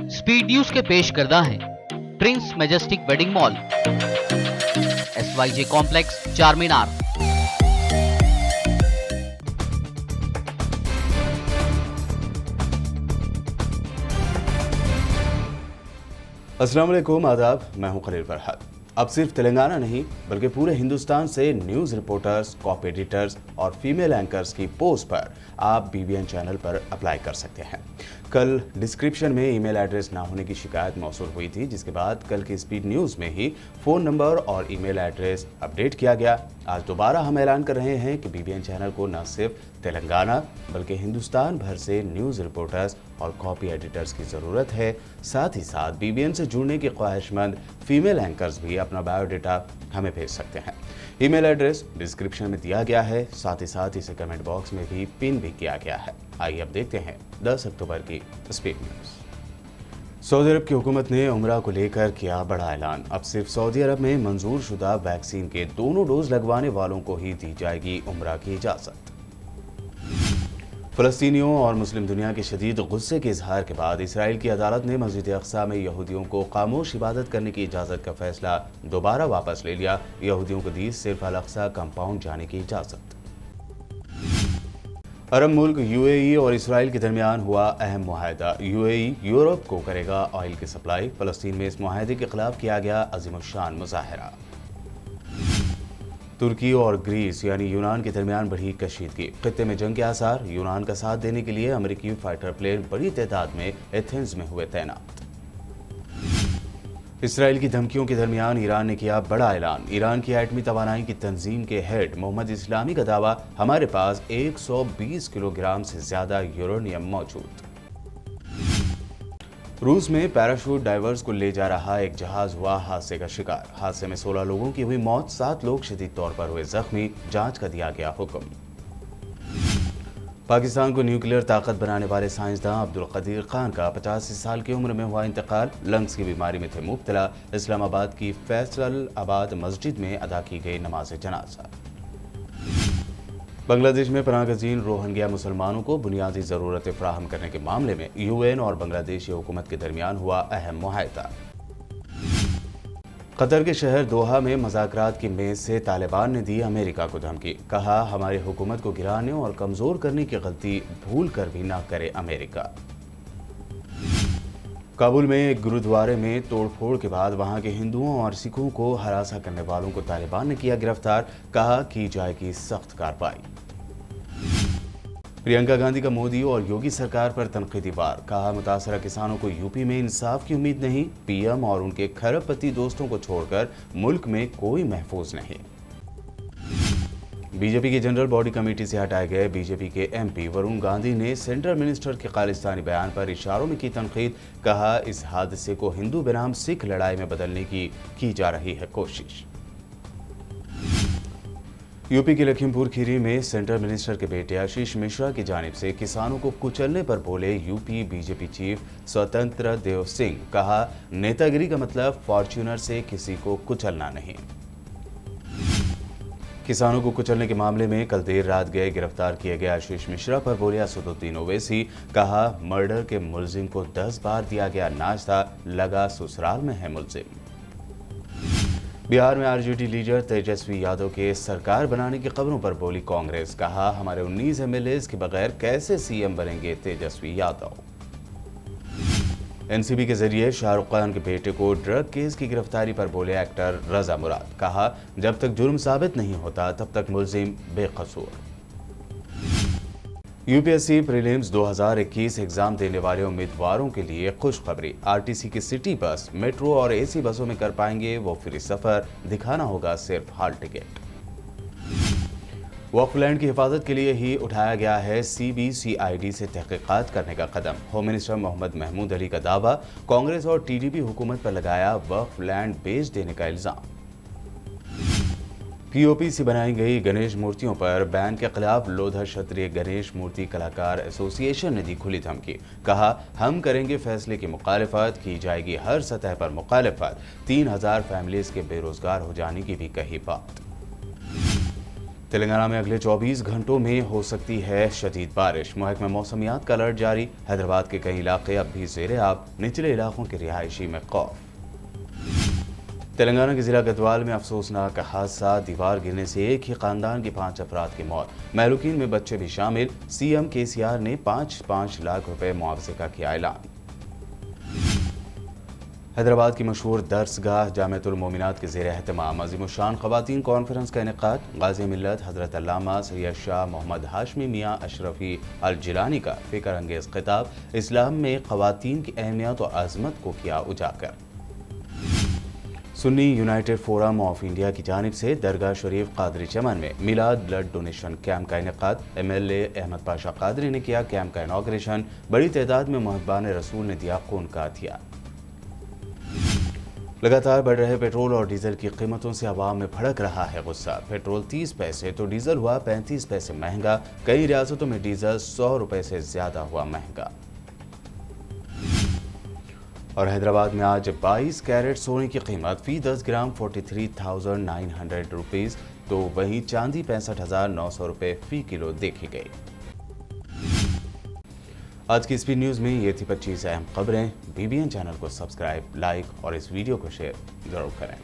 Speed news के पेश करदा है Prince majestic wedding mall, SYJ complex, चार मीनार। अस्सलाम वालेकुम, आदाब। मैं हूं खलील फरहत। अब सिर्फ तेलंगाना नहीं बल्कि पूरे हिंदुस्तान से न्यूज़ रिपोर्टर्स, कॉपी एडिटर्स और फीमेल एंकर्स की पोस्ट पर आप BBN चैनल पर अप्लाई कर सकते हैं। कल डिस्क्रिप्शन में ईमेल एड्रेस ना होने की शिकायत मौसूल हुई थी, जिसके बाद कल की स्पीड न्यूज़ में ही फ़ोन नंबर और ईमेल एड्रेस अपडेट किया गया। आज दोबारा हम ऐलान कर रहे हैं कि BBN चैनल को न सिर्फ तेलंगाना बल्कि हिंदुस्तान भर से न्यूज़ रिपोर्टर्स और कॉपी एडिटर्स की ज़रूरत है। साथ ही साथ BBN से जुड़ने की ख्वाहिशमंद फीमेल एंकर्स भी अपना बायोडाटा हमें भेज सकते हैं। ईमेल एड्रेस डिस्क्रिप्शन में दिया गया है, साथ ही साथ इसे कमेंट बॉक्स में भी पिन भी किया गया है। आइए अब देखते हैं 10 अक्टूबर की स्पीड न्यूज़। सऊदी अरब की हुकूमत ने उम्रा को लेकर किया बड़ा ऐलान। अब सिर्फ सऊदी अरब में मंजूर शुदा वैक्सीन के दोनों डोज लगवाने वालों को ही दी जाएगी उम्रा की इजाज़त। फ़लस्तीनियों और मुस्लिम दुनिया के शदीद गुस्से के इजहार के बाद इसराइल की अदालत ने मस्जिद अक्सा में यहूदियों को खामोश इबादत करने की इजाज़त का फैसला दोबारा वापस ले लिया। यहूदियों को दी सिर्फ अल अक्सा कंपाउंड जाने की इजाज़त। अरब मुल्क UAE और इसराइल के दरमियान हुआ अहम मुआहदा। UAE यूरोप को करेगा ऑयल की सप्लाई। फ़लस्तीन में इस मुआहदे के खिलाफ किया गया अज़ीमुश्शान मुज़ाहरा। तुर्की और ग्रीस यानी यूनान के दरमियान बढ़ी कशीदगी। खित्ते में जंग के आसार। यूनान का साथ देने के लिए अमेरिकी फाइटर प्लेन बड़ी तादाद में एथेंस में हुए तैनात। इसराइल की धमकियों के दरमियान ईरान ने किया बड़ा ऐलान। ईरान की एटमी तवानाई की तंजीम के हेड मोहम्मद इस्लामी का दावा, हमारे पास 120 किलोग्राम से ज्यादा यूरेनियम मौजूद। रूस में पैराशूट डाइवर्स को ले जा रहा एक जहाज हुआ हादसे का शिकार। हादसे में 16 लोगों की हुई मौत, 7 लोग शदीद तौर पर हुए जख्मी। जांच का दिया गया हुक्म। पाकिस्तान को न्यूक्लियर ताकत बनाने वाले साइंसदान अब्दुल कदीर खान का 85 साल की उम्र में हुआ इंतकाल। लंग्स की बीमारी में थे मुब्तला। इस्लामाबाद की फैसल आबाद मस्जिद में अदा की गई नमाज जनाजा। बांग्लादेश में पनाहगज़ीन रोहिंग्या मुसलमानों को बुनियादी ज़रूरतें फराहम करने के मामले में UN और बांग्लादेशी हुकूमत के दरमियान हुआ अहम मुआहदा। कतर के शहर दोहा में मुज़ाकरात की मेज़ से तालिबान ने दी अमेरिका को धमकी। कहा, हमारी हुकूमत को गिराने और कमज़ोर करने की गलती भूल कर भी ना करे अमेरिका। काबुल में एक गुरुद्वारे में तोड़फोड़ के बाद वहां के हिंदुओं और सिखों को हरासा करने वालों को तालिबान ने किया गिरफ्तार। कहा, की जाएगी सख्त कार्रवाई। प्रियंका गांधी का मोदी और योगी सरकार पर तनकीदी वार। कहा, मुतासरा किसानों को यूपी में इंसाफ की उम्मीद नहीं। PM और उनके खरबपति दोस्तों को छोड़कर मुल्क में कोई महफूज नहीं। बीजेपी की जनरल बॉडी कमेटी से हटाए गए बीजेपी के MP वरुण गांधी ने सेंट्रल मिनिस्टर के खालिस्तानी बयान पर इशारों में की तनकीद। कहा, इस हादसे को हिंदू बनाम सिख लड़ाई में बदलने की जा रही है कोशिश। यूपी के लखीमपुर खीरी में सेंट्रल मिनिस्टर के बेटे आशीष मिश्रा की जानिब से किसानों को कुचलने पर बोले यूपी बीजेपी चीफ स्वतंत्र देव सिंह। कहा, नेतागिरी का मतलब फॉर्च्यूनर से किसी को कुचलना नहीं। किसानों को कुचलने के मामले में कल देर रात गए गिरफ्तार किए गए आशीष मिश्रा पर बोले असदुद्दीन ओवैसी। कहा, मर्डर के मुलजिम को 10 बार दिया गया नाश्ता, लगा ससुराल में है मुलजिम। बिहार में RJD लीडर तेजस्वी यादव के सरकार बनाने की खबरों पर बोली कांग्रेस। कहा, हमारे 19 MLAs के बगैर कैसे CM बनेंगे तेजस्वी यादव। NCB के जरिए शाहरुख खान के बेटे को ड्रग केस की गिरफ्तारी पर बोले एक्टर रजा मुराद। कहा, जब तक जुर्म साबित नहीं होता तब तक मुलजिम बेकसूर। UPSC प्रीलिम्स 2021 एग्जाम देने वाले उम्मीदवारों के लिए खुशखबरी। RTC की सिटी बस, मेट्रो और AC बसों में कर पाएंगे वो फ्री सफर। दिखाना होगा सिर्फ हॉल टिकट। वक्फ लैंड की हिफाजत के लिए ही उठाया गया है CBCID से तहकीकात करने का कदम। होम मिनिस्टर मोहम्मद महमूद अली का दावा। कांग्रेस और TDP हुकूमत पर लगाया वक्फ लैंड बेच देने का इल्जाम। POP से बनाई गई गणेश मूर्तियों पर बैन के खिलाफ लोधा क्षत्रिय गणेश मूर्ति कलाकार एसोसिएशन ने दी खुली धमकी। कहा, हम करेंगे फैसले की मुखालिफत, की जाएगी हर सतह पर मुखालिफत। 3000 फैमिलीज के बेरोजगार हो जाने की भी कही बात। तेलंगाना में अगले 24 घंटों में हो सकती है शदीद बारिश। महकमा मौसमियात का अलर्ट जारी। हैदराबाद के कई इलाके अब भी ज़ेरे आब, निचले इलाकों के रिहायशी में खौफ। तेलंगाना के जिला गदवाल में अफसोसनाक हादसा, दीवार गिरने से एक ही खानदान के 5 अफराद की मौत, महलूकीन में बच्चे भी शामिल। सीएम केसीआर ने 5-5 लाख रुपए मुआवजे का किया ऐलान। हैदराबाद की मशहूर दर्सगाह जामिअतुल मोमिनात के ज़ेर एहतमाम अज़ीमुश्शान ख़वातीन कॉन्फ्रेंस का इनेकाद। गाज़ी मिल्लत हज़रत अल्लामा सैयद शाह मोहम्मद हाशमी मियाँ अशरफी अल जिलानी का फ़िक्र अंगेज़ खिताब, इस्लाम में ख़वातीन की अहमियत और अज़मत को किया उजागर। Sunni United forum of India की जानिब से दरगाह शरीफ कादरी चमन में मिलाद ब्लड डोनेशन कैंप का इनेकाद। MLA अहमद पाशा कादरी ने किया कैंप का इनॉग्रेशन। बड़ी तादाद में मुहब्बान रसूल ने दिया खून का हथिया। लगातार बढ़ रहे पेट्रोल और डीजल की कीमतों से आवाम में भड़क रहा है गुस्सा। पेट्रोल 30 पैसे तो डीजल हुआ 35 पैसे महंगा। कई रियासतों में डीजल 100 रुपए से ज्यादा हुआ महंगा। और हैदराबाद में आज 22 कैरेट सोने की कीमत फी 10 ग्राम 43,900 रुपीज़, तो वहीं चांदी 65,900 रुपये फी किलो देखी गई। आज की स्पीड न्यूज़ में ये थी 25 अहम खबरें। BBN चैनल को सब्सक्राइब, लाइक और इस वीडियो को शेयर जरूर करें।